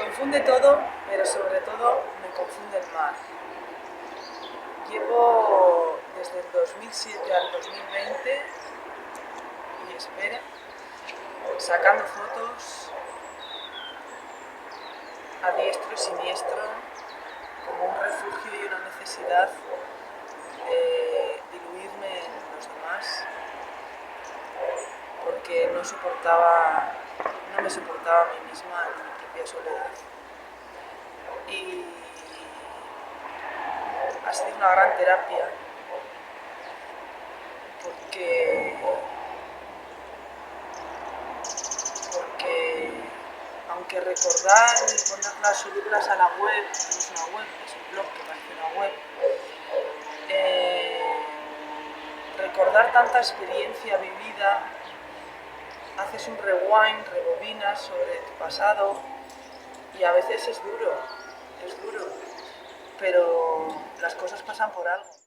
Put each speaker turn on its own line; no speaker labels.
confunde todo, pero sobre todo me confunde el mar. Llevo desde el 2007 al 2020 y espera, sacando fotos a diestro y siniestro como un refugio y una necesidad de diluirme en los demás porque no me soportaba a mí misma en mi propia soledad. Y ha sido una gran terapia porque aunque recordar y ponerlas, subirlas a la web, que no es una web, es un blog que parece una web, recordar tanta experiencia vivida, haces un rewind, rebobinas sobre tu pasado y a veces es duro, pero las cosas pasan por algo.